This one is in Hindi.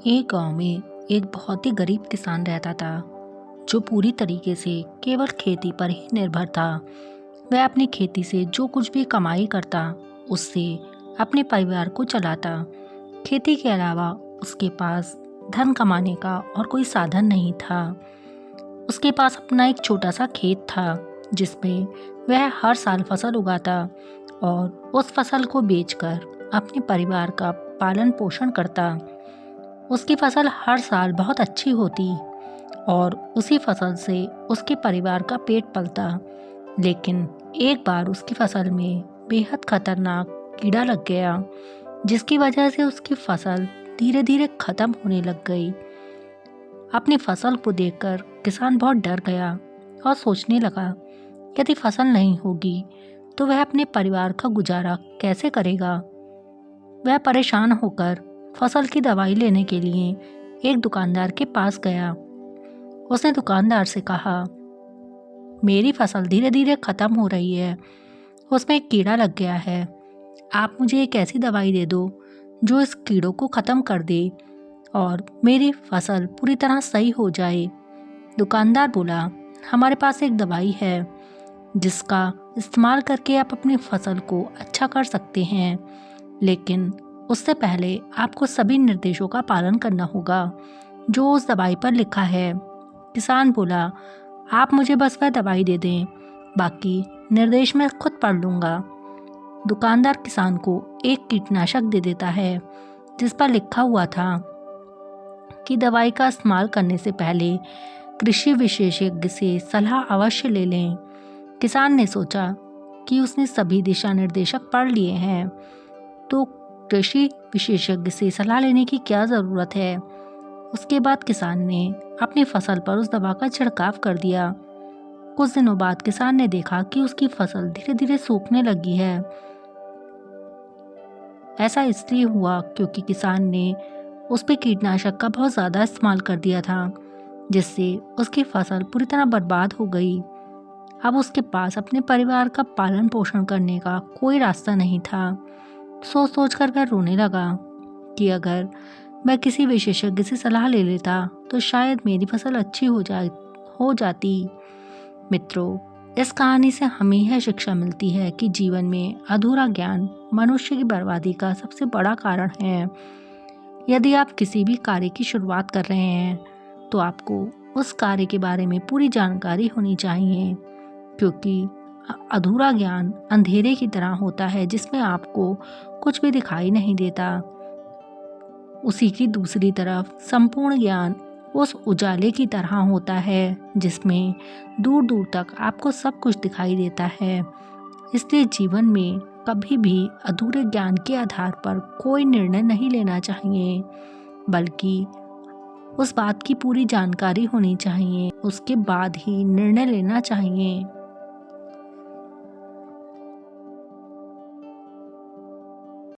एक गांव में एक बहुत ही गरीब किसान रहता था जो पूरी तरीके से केवल खेती पर ही निर्भर था। वह अपनी खेती से जो कुछ भी कमाई करता उससे अपने परिवार को चलाता। खेती के अलावा उसके पास धन कमाने का और कोई साधन नहीं था। उसके पास अपना एक छोटा सा खेत था जिसमें वह हर साल फसल उगाता और उस फसल को बेचकर अपने परिवार का पालन पोषण करता। उसकी फसल हर साल बहुत अच्छी होती और उसी फसल से उसके परिवार का पेट पलता। लेकिन एक बार उसकी फसल में बेहद खतरनाक कीड़ा लग गया जिसकी वजह से उसकी फसल धीरे धीरे खत्म होने लग गई। अपनी फसल को देखकर किसान बहुत डर गया और सोचने लगा यदि फसल नहीं होगी तो वह अपने परिवार का गुजारा कैसे करेगा। वह परेशान होकर फसल की दवाई लेने के लिए एक दुकानदार के पास गया। उसने दुकानदार से कहा, मेरी फसल धीरे धीरे खत्म हो रही है, उसमें एक कीड़ा लग गया है। आप मुझे एक ऐसी दवाई दे दो जो इस कीड़ों को ख़त्म कर दे और मेरी फसल पूरी तरह सही हो जाए। दुकानदार बोला, हमारे पास एक दवाई है जिसका इस्तेमाल करके आप अपनी फसल को अच्छा कर सकते हैं, लेकिन उससे पहले आपको सभी निर्देशों का पालन करना होगा जो उस दवाई पर लिखा है। किसान बोला, आप मुझे बस वह दवाई दे दें, बाकी निर्देश मैं खुद पढ़ लूँगा। दुकानदार किसान को एक कीटनाशक दे देता है जिस पर लिखा हुआ था कि दवाई का इस्तेमाल करने से पहले कृषि विशेषज्ञ से सलाह अवश्य ले लें। किसान ने सोचा कि उसने सभी दिशा निर्देशक पढ़ लिए हैं तो कृषि विशेषज्ञ से सलाह लेने की क्या ज़रूरत है। उसके बाद किसान ने अपनी फसल पर उस दवा का छिड़काव कर दिया। कुछ दिनों बाद किसान ने देखा कि उसकी फसल धीरे धीरे सूखने लगी है। ऐसा इसलिए हुआ क्योंकि किसान ने उस पर कीटनाशक का बहुत ज़्यादा इस्तेमाल कर दिया था जिससे उसकी फसल पूरी तरह बर्बाद हो गई। अब उसके पास अपने परिवार का पालन पोषण करने का कोई रास्ता नहीं था। सोच सोच कर वह रोने लगा कि अगर मैं किसी विशेषज्ञ से सलाह ले लेता तो शायद मेरी फसल अच्छी हो जाती। मित्रों, इस कहानी से हमें यह शिक्षा मिलती है कि जीवन में अधूरा ज्ञान मनुष्य की बर्बादी का सबसे बड़ा कारण है। यदि आप किसी भी कार्य की शुरुआत कर रहे हैं तो आपको उस कार्य के बारे में पूरी जानकारी होनी चाहिए, क्योंकि अधूरा ज्ञान अंधेरे की तरह होता है जिसमें आपको कुछ भी दिखाई नहीं देता। उसी की दूसरी तरफ संपूर्ण ज्ञान उस उजाले की तरह होता है जिसमें दूर दूर तक आपको सब कुछ दिखाई देता है। इसलिए जीवन में कभी भी अधूरे ज्ञान के आधार पर कोई निर्णय नहीं लेना चाहिए, बल्कि उस बात की पूरी जानकारी होनी चाहिए, उसके बाद ही निर्णय लेना चाहिए।